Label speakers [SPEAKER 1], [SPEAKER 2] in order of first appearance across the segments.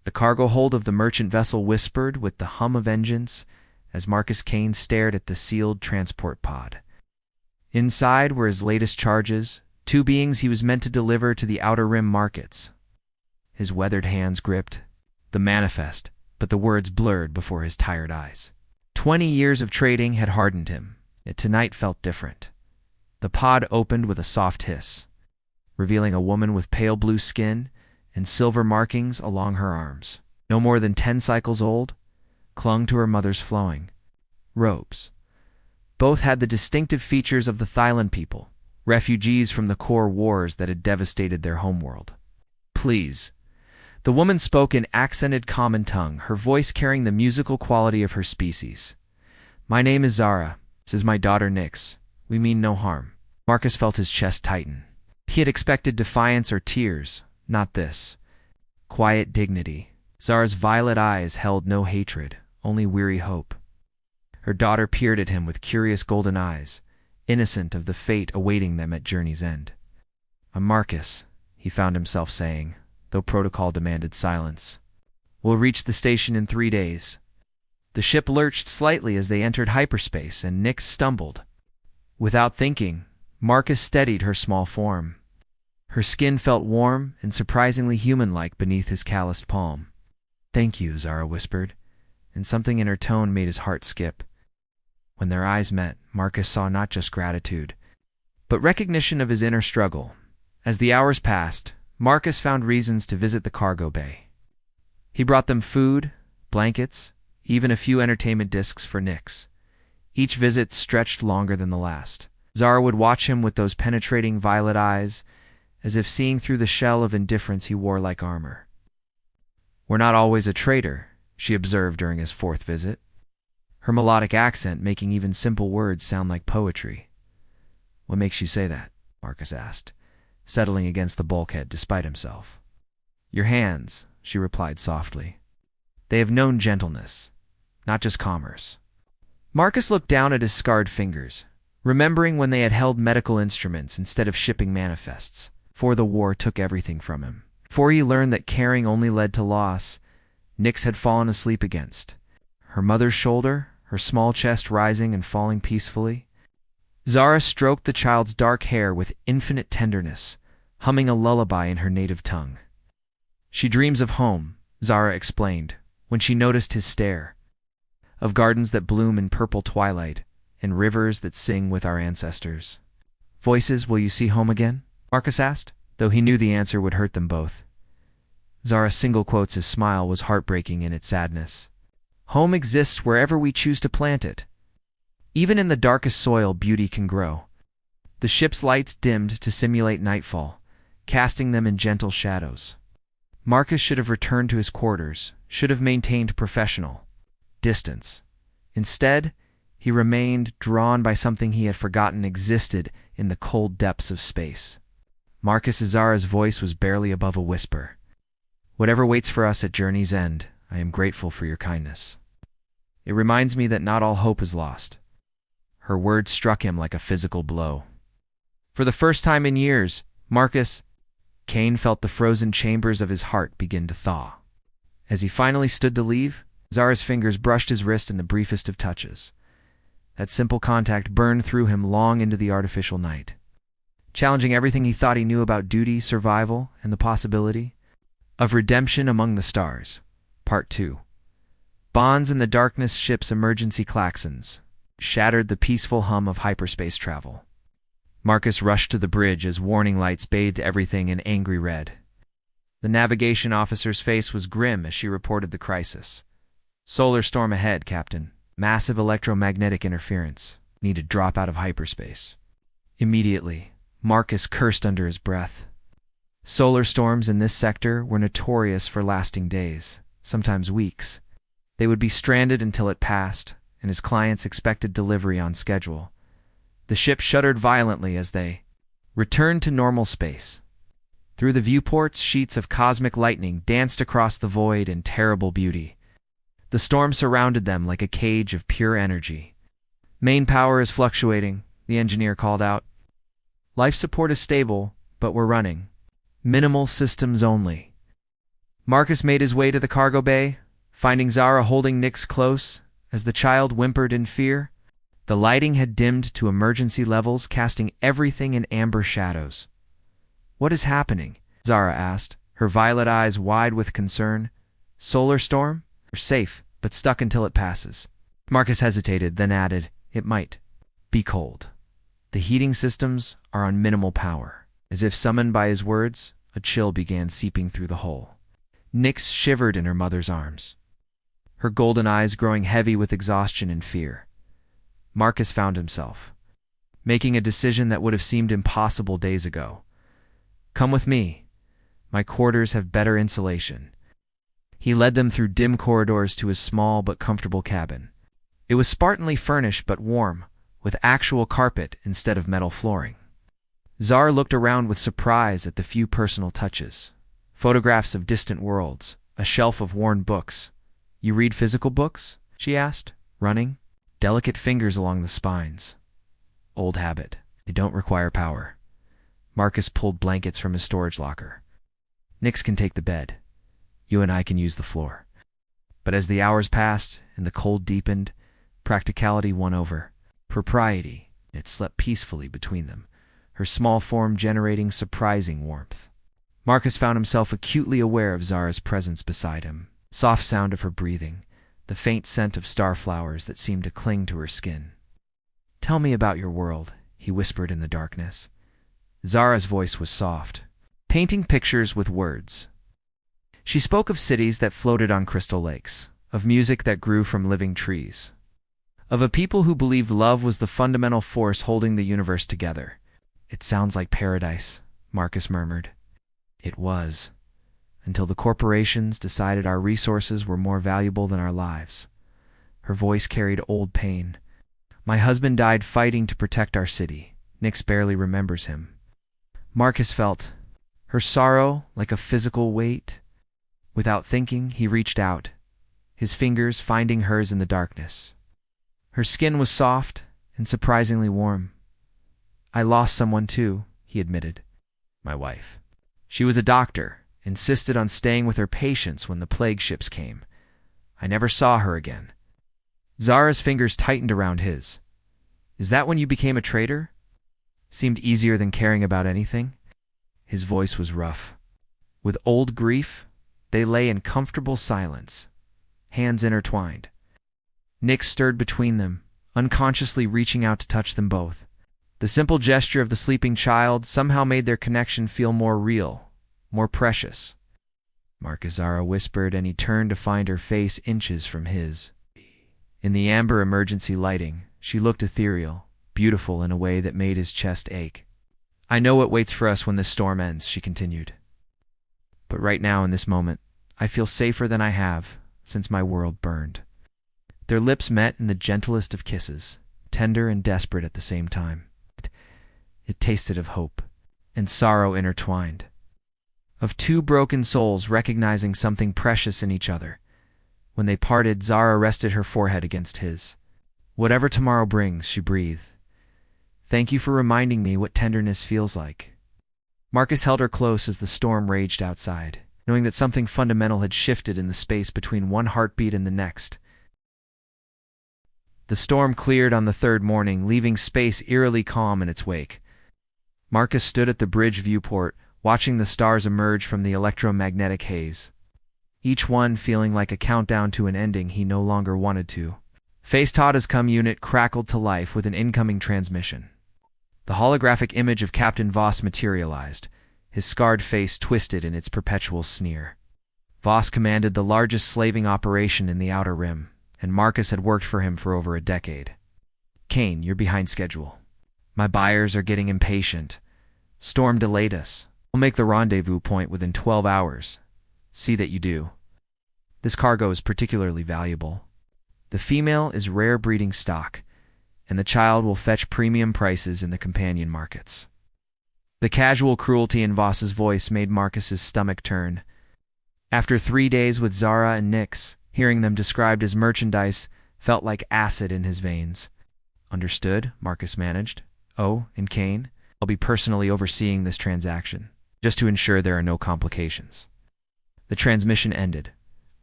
[SPEAKER 1] The cargo hold of the merchant vessel whispered with the hum of engines as Marcus Kane stared at the sealed transport pod. Inside were his latest charges, 2 beings he was meant to deliver to the Outer Rim markets. His weathered hands gripped the manifest, but the words blurred before his tired eyes. 20 years of trading had hardened him, yet tonight felt different. The pod opened with a soft hiss, revealing a woman with pale blue skin and silver markings along her arms. No more than 10 cycles old, clung to her mother's flowing robes. Both had the distinctive features of the Thylan people, refugees from the core wars that had devastated their homeworld. "Please." The woman spoke in accented common tongue, her voice carrying the musical quality of her species. "My name is Zara. This is my daughter Nyx. We mean no harm." Marcus felt his chest tighten. He had expected defiance or tears, not this. Quiet dignity. Zara's violet eyes held no hatred, only weary hope. Her daughter peered at him with curious golden eyes, innocent of the fate awaiting them at journey's end. "I'm Marcus," he found himself saying, though protocol demanded silence. "We'll reach the station in 3 days." The ship lurched slightly as they entered hyperspace, and Nyx stumbled. Without thinking, Marcus steadied her small form. Her skin felt warm and surprisingly human-like beneath his calloused palm. "Thank you," Zara whispered, and something in her tone made his heart skip. When their eyes met, Marcus saw not just gratitude, but recognition of his inner struggle. As the hours passed, Marcus found reasons to visit the cargo bay. He brought them food, blankets, even a few entertainment discs for Nyx. Each visit stretched longer than the last. Zara would watch him with those penetrating violet eyes, as if seeing through the shell of indifference he wore like armor. "We're not always a traitor," she observed during his 4th visit, her melodic accent making even simple words sound like poetry. "What makes you say that?" Marcus asked, settling against the bulkhead despite himself. "Your hands," she replied softly. "They have known gentleness, not just commerce." Marcus looked down at his scarred fingers, remembering when they had held medical instruments instead of shipping manifests. For the war took everything from him. For he learned that caring only led to loss, Nyx had fallen asleep against her mother's shoulder, her small chest rising and falling peacefully. Zara stroked the child's dark hair with infinite tenderness, humming a lullaby in her native tongue. "She dreams of home," Zara explained, when she noticed his stare, "of gardens that bloom in purple twilight, and rivers that sing with our ancestors." "Voices, will you see home again?" Marcus asked, though he knew the answer would hurt them both. Zara single quotes his smile was heartbreaking in its sadness. "Home exists wherever we choose to plant it. Even in the darkest soil, beauty can grow." The ship's lights dimmed to simulate nightfall, casting them in gentle shadows. Marcus should have returned to his quarters, should have maintained professional distance. Instead, he remained drawn by something he had forgotten existed in the cold depths of space. Marcus Zara's voice was barely above a whisper. "Whatever waits for us at journey's end, I am grateful for your kindness. It reminds me that not all hope is lost." Her words struck him like a physical blow. For the first time in years, Marcus Kane felt the frozen chambers of his heart begin to thaw. As he finally stood to leave, Zara's fingers brushed his wrist in the briefest of touches. That simple contact burned through him long into the artificial night, challenging everything he thought he knew about duty, survival, and the possibility of redemption among the stars. Part 2. Bonds in the darkness. Ship's emergency klaxons shattered the peaceful hum of hyperspace travel. Marcus rushed to the bridge as warning lights bathed everything in angry red. The navigation officer's face was grim as she reported the crisis. "Solar storm ahead, Captain. Massive electromagnetic interference. Need to drop out of hyperspace." Immediately, Marcus cursed under his breath. Solar storms in this sector were notorious for lasting days, sometimes weeks. They would be stranded until it passed, and his clients expected delivery on schedule. The ship shuddered violently as they returned to normal space. Through the viewports, sheets of cosmic lightning danced across the void in terrible beauty. The storm surrounded them like a cage of pure energy. "Main power is fluctuating," the engineer called out. "Life support is stable, but we're running minimal systems only." Marcus made his way to the cargo bay, finding Zara holding Nix close as the child whimpered in fear. The lighting had dimmed to emergency levels, casting everything in amber shadows. "What is happening?" Zara asked, her violet eyes wide with concern. "Solar storm? We're safe, but stuck until it passes." Marcus hesitated, then added, "It might be cold. The heating systems are on minimal power." As if summoned by his words, a chill began seeping through the hole. Nix shivered in her mother's arms, her golden eyes growing heavy with exhaustion and fear. Marcus found himself making a decision that would have seemed impossible days ago. "Come with me. My quarters have better insulation." He led them through dim corridors to his small but comfortable cabin. It was spartanly furnished but warm, with actual carpet instead of metal flooring. Zara looked around with surprise at the few personal touches. Photographs of distant worlds, a shelf of worn books. "You read physical books?" she asked, running delicate fingers along the spines. "Old habit. They don't require power." Marcus pulled blankets from his storage locker. "Nix can take the bed. You and I can use the floor." But as the hours passed and the cold deepened, practicality won over. Propriety. It slept peacefully between them, her small form generating surprising warmth. Marcus found himself acutely aware of Zara's presence beside him. Soft sound of her breathing, the faint scent of starflowers that seemed to cling to her skin. "Tell me about your world," he whispered in the darkness. Zara's voice was soft, painting pictures with words. She spoke of cities that floated on crystal lakes, of music that grew from living trees, of a people who believed love was the fundamental force holding the universe together. "It sounds like paradise," Marcus murmured. "It was, until the corporations decided our resources were more valuable than our lives." Her voice carried old pain. "My husband died fighting to protect our city. Nix barely remembers him." Marcus felt her sorrow like a physical weight. Without thinking, he reached out, his fingers finding hers in the darkness. Her skin was soft and surprisingly warm. "I lost someone too," he admitted. "My wife. She was a doctor, insisted on staying with her patients when the plague ships came. I never saw her again." Zara's fingers tightened around his. "Is that when you became a traitor?" Seemed easier than caring about anything. His voice was rough. With old grief, they lay in comfortable silence, hands intertwined. Nix stirred between them, unconsciously reaching out to touch them both. The simple gesture of the sleeping child somehow made their connection feel more real, more precious. Marcus, Zara whispered, and he turned to find her face inches from his. In the amber emergency lighting, she looked ethereal, beautiful in a way that made his chest ache. "I know what waits for us when this storm ends," she continued. "But right now, in this moment, I feel safer than I have since my world burned." Their lips met in the gentlest of kisses, tender and desperate at the same time. It tasted of hope and sorrow intertwined, of two broken souls recognizing something precious in each other. When they parted, Zara rested her forehead against his. "Whatever tomorrow brings," she breathed. "Thank you for reminding me what tenderness feels like." Marcus held her close as the storm raged outside, knowing that something fundamental had shifted in the space between one heartbeat and the next. The storm cleared on the third morning, leaving space eerily calm in its wake. Marcus stood at the bridge viewport, watching the stars emerge from the electromagnetic haze, each one feeling like a countdown to an ending he no longer wanted to. Face Tada's COM unit crackled to life with an incoming transmission. The holographic image of Captain Voss materialized, his scarred face twisted in its perpetual sneer. Voss commanded the largest slaving operation in the Outer Rim, and Marcus had worked for him for over a decade. "Kane, you're behind schedule. My buyers are getting impatient. Storm delayed us. We'll make the rendezvous point within 12 hours. See that you do. This cargo is particularly valuable. The female is rare breeding stock, and the child will fetch premium prices in the companion markets." The casual cruelty in Voss's voice made Marcus's stomach turn. After 3 days with Zara and Nix, hearing them described as merchandise felt like acid in his veins. "Understood," Marcus managed. "Oh, and Kane, I'll be personally overseeing this transaction, just to ensure there are no complications." The transmission ended,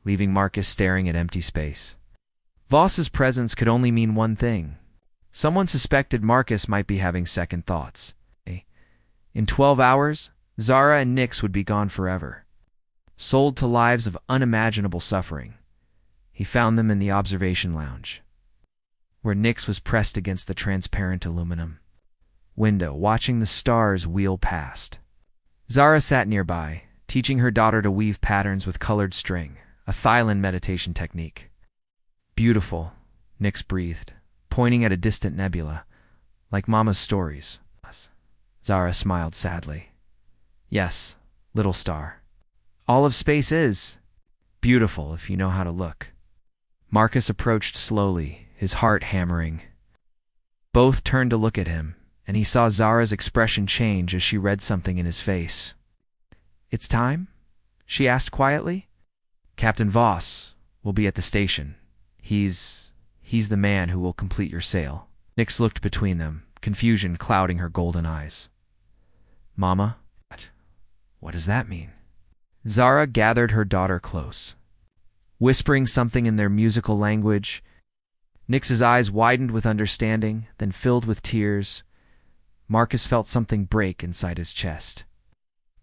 [SPEAKER 1] leaving Marcus staring at empty space. Voss's presence could only mean one thing. Someone suspected Marcus might be having second thoughts. In 12 hours, Zara and Nyx would be gone forever, sold to lives of unimaginable suffering. He found them in the observation lounge, where Nyx was pressed against the transparent aluminum window, watching the stars wheel past. Zara sat nearby, teaching her daughter to weave patterns with colored string, a Thailand meditation technique. Beautiful, Nyx breathed, pointing at a distant nebula, like Mama's stories. Zara smiled sadly. Yes, little star. All of space is beautiful if you know how to look. Marcus approached slowly, his heart hammering. Both turned to look at him, and he saw Zara's expression change as she read something in his face. It's time? She asked quietly. Captain Voss will be at the station. He's the man who will complete your sail. Nyx looked between them, confusion clouding her golden eyes. Mama? What does that mean? Zara gathered her daughter close, whispering something in their musical language. Nyx's eyes widened with understanding, then filled with tears. Marcus felt something break inside his chest.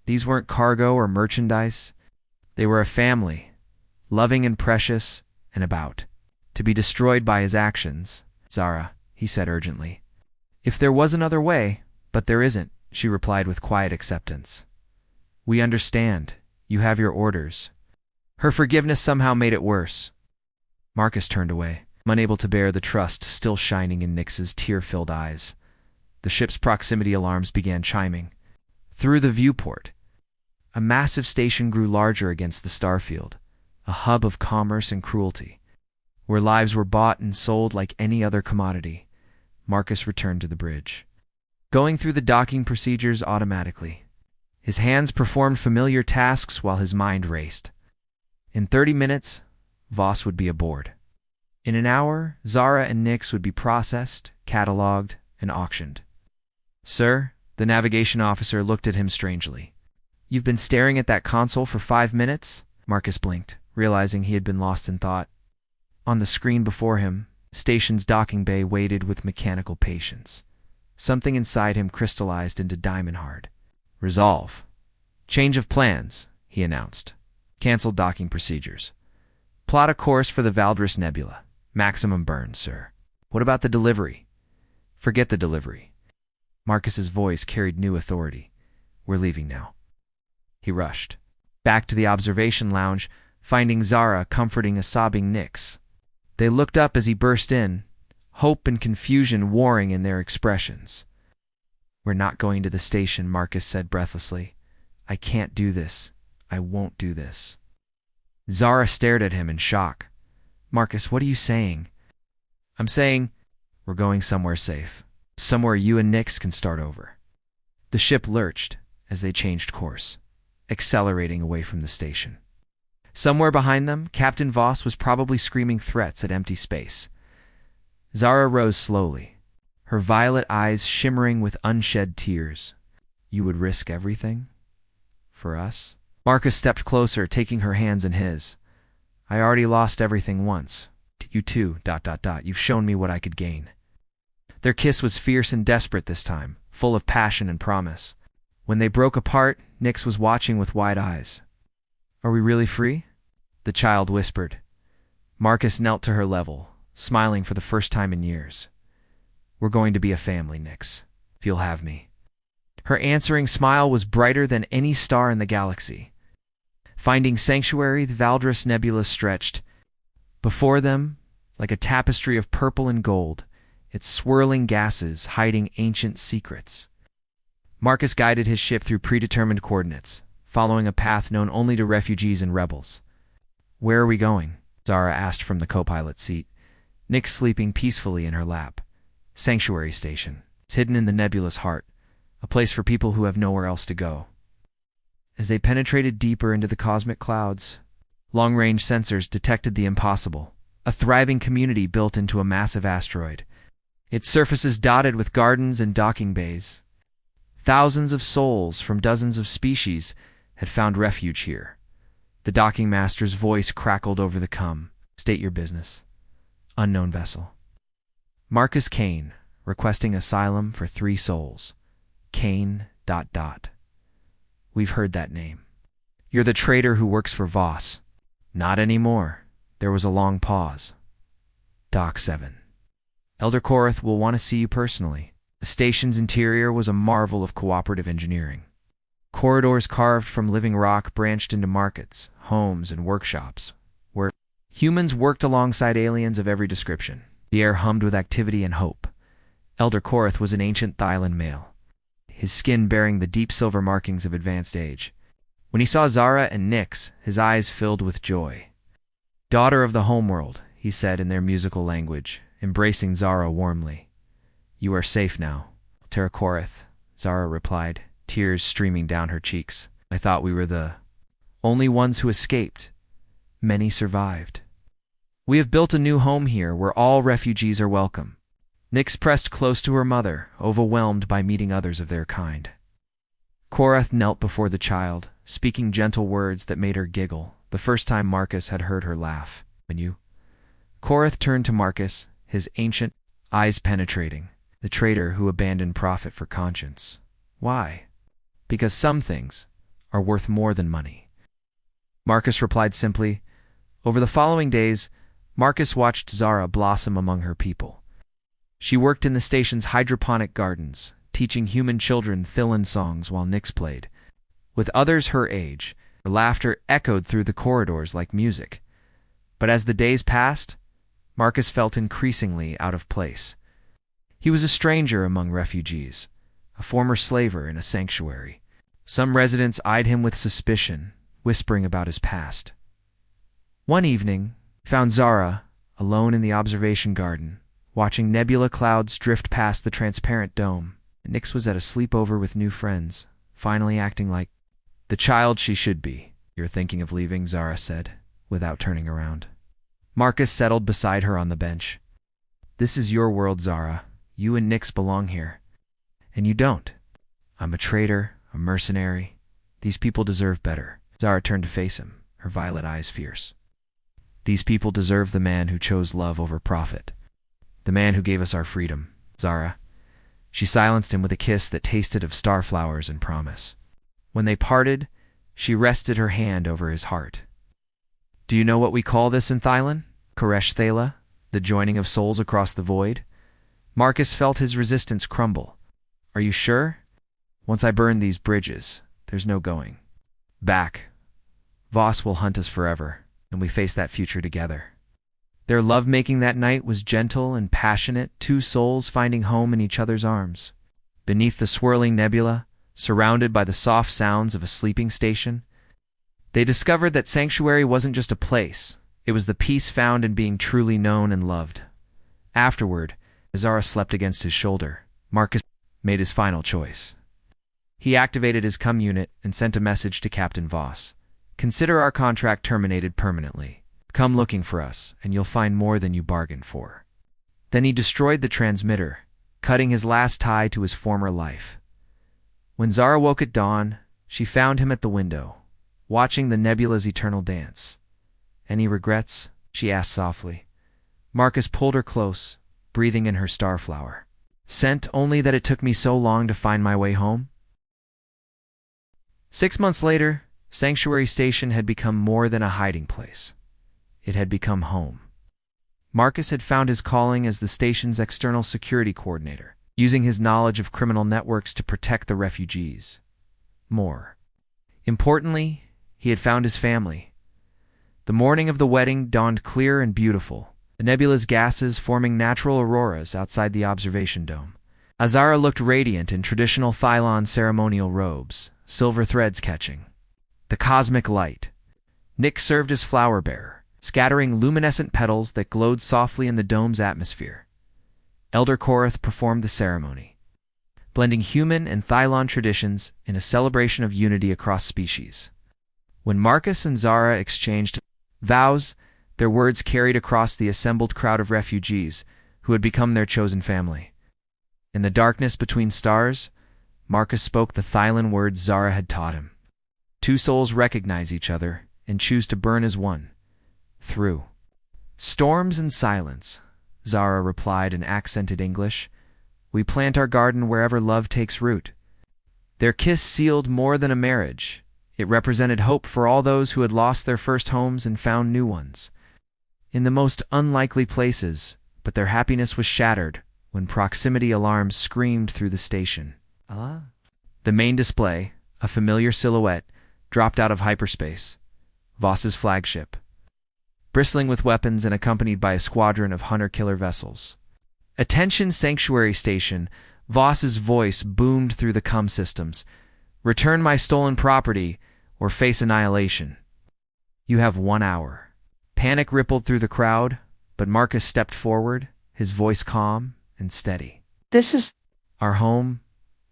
[SPEAKER 1] These weren't cargo or merchandise. They were a family, loving and precious, and about to be destroyed by his actions. Zara, he said urgently. If there was another way, but there isn't, she replied with quiet acceptance. We understand. You have your orders. Her forgiveness somehow made it worse. Marcus turned away, unable to bear the trust still shining in Nyx's tear-filled eyes. The ship's proximity alarms began chiming. Through the viewport, a massive station grew larger against the starfield, a hub of commerce and cruelty, where lives were bought and sold like any other commodity. Marcus returned to the bridge, going through the docking procedures automatically. His hands performed familiar tasks while his mind raced. In 30 minutes, Voss would be aboard. In an hour, Zara and Nyx would be processed, cataloged, and auctioned. Sir, the navigation officer looked at him strangely. You've been staring at that console for 5 minutes? Marcus blinked, realizing he had been lost in thought. On the screen before him, the station's docking bay waited with mechanical patience. Something inside him crystallized into diamond hard. Resolve. Change of plans, he announced. Cancelled docking procedures. Plot a course for the Valdris Nebula. Maximum burn, sir. What about the delivery? Forget the delivery. Marcus's voice carried new authority. We're leaving now. He rushed back to the observation lounge, finding Zara comforting a sobbing Nyx. They looked up as he burst in, hope and confusion warring in their expressions. We're not going to the station, Marcus said breathlessly. I can't do this. I won't do this. Zara stared at him in shock. Marcus, what are you saying? I'm saying we're going somewhere safe. Somewhere you and Nyx can start over. The ship lurched as they changed course, accelerating away from the station. Somewhere behind them, Captain Voss was probably screaming threats at empty space. Zara rose slowly, her violet eyes shimmering with unshed tears. You would risk everything? For us? Marcus stepped closer, taking her hands in his. I already lost everything once. You too, ... You've shown me what I could gain. Their kiss was fierce and desperate this time, full of passion and promise. When they broke apart, Nyx was watching with wide eyes. Are we really free? The child whispered. Marcus knelt to her level, smiling for the first time in years. We're going to be a family, Nyx. If you'll have me. Her answering smile was brighter than any star in the galaxy. Finding sanctuary, the Valdris Nebula stretched. Before them, like a tapestry of purple and gold, its swirling gases hiding ancient secrets. Marcus guided his ship through predetermined coordinates, following a path known only to refugees and rebels. Where are we going? Zara asked from the co-pilot seat, Nyx sleeping peacefully in her lap. Sanctuary Station. It's hidden in the nebula's heart, a place for people who have nowhere else to go. As they penetrated deeper into the cosmic clouds, long-range sensors detected the impossible, a thriving community built into a massive asteroid, its surfaces dotted with gardens and docking bays. Thousands of souls from dozens of species had found refuge here, The docking master's voice crackled over the cum. State your business. Unknown vessel. Marcus Kane, requesting asylum for 3 souls. Kane... We've heard that name. You're the traitor who works for Voss. Not anymore. There was a long pause. Dock 7. Elder Korath will want to see you personally. The station's interior was a marvel of cooperative engineering. Corridors carved from living rock branched into markets, homes, and workshops, where humans worked alongside aliens of every description. The air hummed with activity and hope. Elder Korath was an ancient Thylan male, his skin bearing the deep silver markings of advanced age. When he saw Zara and Nyx, his eyes filled with joy. Daughter of the homeworld, he said in their musical language, embracing Zara warmly. You are safe now, Elder Korath, Zara replied, tears streaming down her cheeks. I thought we were the only ones who escaped. Many survived. We have built a new home here where all refugees are welcome. Nyx pressed close to her mother, overwhelmed by meeting others of their kind. Korath knelt before the child, speaking gentle words that made her giggle, the first time Marcus had heard her laugh. When you... Korath turned to Marcus, his ancient eyes penetrating, the traitor who abandoned profit for conscience. Why? Because some things are worth more than money. Marcus replied simply. Over the following days, Marcus watched Zara blossom among her people. She worked in the station's hydroponic gardens, teaching human children Thylan songs while Nyx played. With others her age, her laughter echoed through the corridors like music. But as the days passed, Marcus felt increasingly out of place. He was a stranger among refugees, a former slaver in a sanctuary. Some residents eyed him with suspicion, whispering about his past. One evening, he found Zara, alone in the observation garden, watching nebula clouds drift past the transparent dome. Nyx was at a sleepover with new friends, finally acting like the child she should be. You're thinking of leaving, Zara said, without turning around. Marcus settled beside her on the bench. This is your world, Zara. You and Nyx belong here. And you don't. I'm a traitor, a mercenary. These people deserve better. Zara turned to face him, her violet eyes fierce. These people deserve the man who chose love over profit. The man who gave us our freedom, Zara. She silenced him with a kiss that tasted of starflowers and promise. When they parted, she rested her hand over his heart. Do you know what we call this in Thylan? Koresh Thala, the joining of souls across the void? Marcus felt his resistance crumble. Are you sure? Once I burn these bridges, there's no going back. Voss will hunt us forever, and we face that future together. Their lovemaking that night was gentle and passionate, 2 souls finding home in each other's arms. Beneath the swirling nebula, surrounded by the soft sounds of a sleeping station, they discovered that sanctuary wasn't just a place, it was the peace found in being truly known and loved. Afterward, as Zara slept against his shoulder, Marcus made his final choice. He activated his cum unit and sent a message to Captain Voss. Consider our contract terminated permanently. Come looking for us, and you'll find more than you bargained for. Then he destroyed the transmitter, cutting his last tie to his former life. When Zara woke at dawn, she found him at the window, watching the nebula's eternal dance. Any regrets? She asked softly. Marcus pulled her close, breathing in her starflower. Scent only that it took me so long to find my way home? 6 months later, Sanctuary Station had become more than a hiding place. It had become home. Marcus had found his calling as the station's external security coordinator, using his knowledge of criminal networks to protect the refugees. More importantly, he had found his family. The morning of the wedding dawned clear and beautiful, the nebula's gases forming natural auroras outside the observation dome. Zara looked radiant in traditional Thylan ceremonial robes, silver threads catching the cosmic light. Nyx served as flower bearer, scattering luminescent petals that glowed softly in the dome's atmosphere. Elder Korath performed the ceremony, blending human and Thylan traditions in a celebration of unity across species. When Marcus and Zara exchanged vows, their words carried across the assembled crowd of refugees who had become their chosen family. In the darkness between stars, Marcus spoke the Thylan words Zara had taught him. 2 souls recognize each other, and choose to burn as one. Through storms and silence, Zara replied in accented English, we plant our garden wherever love takes root. Their kiss sealed more than a marriage. It represented hope for all those who had lost their first homes and found new ones. In the most unlikely places, but their happiness was shattered when proximity alarms screamed through the station. The main display, a familiar silhouette, dropped out of hyperspace. Voss's flagship, bristling with weapons and accompanied by a squadron of hunter-killer vessels. Attention Sanctuary Station, Voss's voice boomed through the comm systems. Return my stolen property, or face annihilation. You have 1 hour. Panic rippled through the crowd, but Marcus stepped forward, his voice calm and steady.
[SPEAKER 2] This is
[SPEAKER 1] Our home.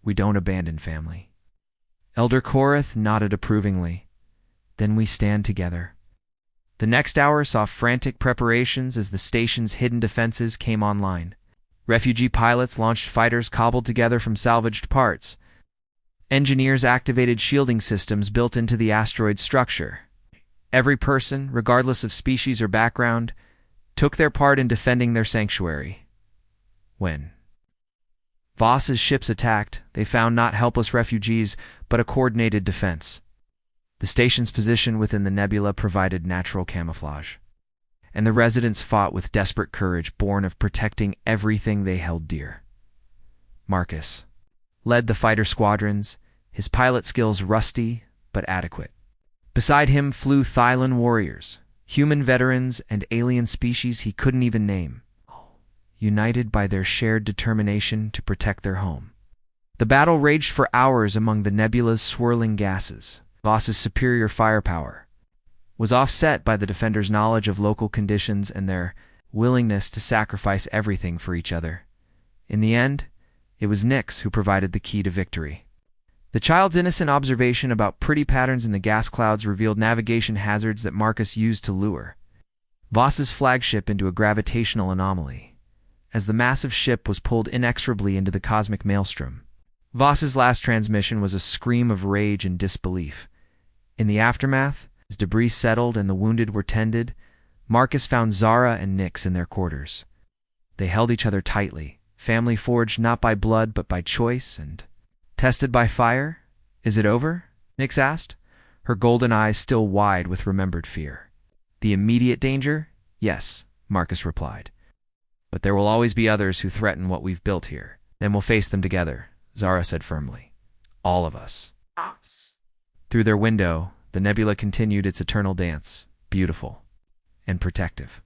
[SPEAKER 1] We don't abandon family. Elder Korath nodded approvingly. Then we stand together. The next hour saw frantic preparations as the station's hidden defenses came online. Refugee pilots launched fighters cobbled together from salvaged parts. Engineers activated shielding systems built into the asteroid's structure. Every person, regardless of species or background, took their part in defending their sanctuary. When Voss's ships attacked, they found not helpless refugees, but a coordinated defense. The station's position within the nebula provided natural camouflage, and the residents fought with desperate courage born of protecting everything they held dear. Marcus led the fighter squadrons, his pilot skills rusty but adequate. Beside him flew Thylan warriors, human veterans and alien species he couldn't even name, united by their shared determination to protect their home. The battle raged for hours among the nebula's swirling gases. Voss's superior firepower was offset by the defenders' knowledge of local conditions and their willingness to sacrifice everything for each other. In the end, it was Nyx who provided the key to victory. The child's innocent observation about pretty patterns in the gas clouds revealed navigation hazards that Marcus used to lure Voss's flagship into a gravitational anomaly. As the massive ship was pulled inexorably into the cosmic maelstrom, Voss's last transmission was a scream of rage and disbelief. In the aftermath, as debris settled and the wounded were tended, Marcus found Zara and Nyx in their quarters. They held each other tightly, family forged not by blood but by choice and tested by fire. Is it over? Nyx asked, her golden eyes still wide with remembered fear. The immediate danger? Yes, Marcus replied. But there will always be others who threaten what we've built here. Then we'll face them together, Zara said firmly. All of us. Through their window, the nebula continued its eternal dance, beautiful and protective.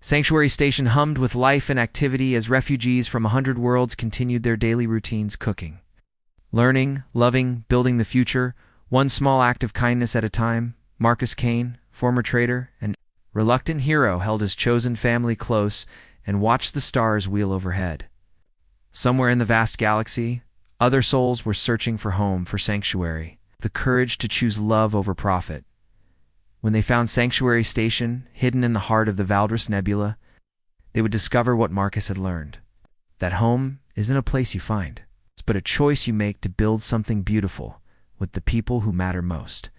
[SPEAKER 1] Sanctuary Station hummed with life and activity as refugees from 100 worlds continued their daily routines, cooking, learning, loving, building the future, one small act of kindness at a time. Marcus Kane, former trader and reluctant hero, held his chosen family close and watched the stars wheel overhead. Somewhere in the vast galaxy, other souls were searching for home, for sanctuary, the courage to choose love over profit. When they found Sanctuary Station, hidden in the heart of the Valdris Nebula, they would discover what Marcus had learned. That home isn't a place you find, but a choice you make to build something beautiful with the people who matter most,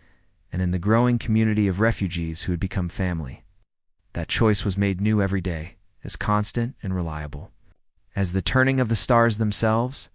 [SPEAKER 1] and in the growing community of refugees who had become family. That choice was made new every day, as constant and reliable as the turning of the stars themselves,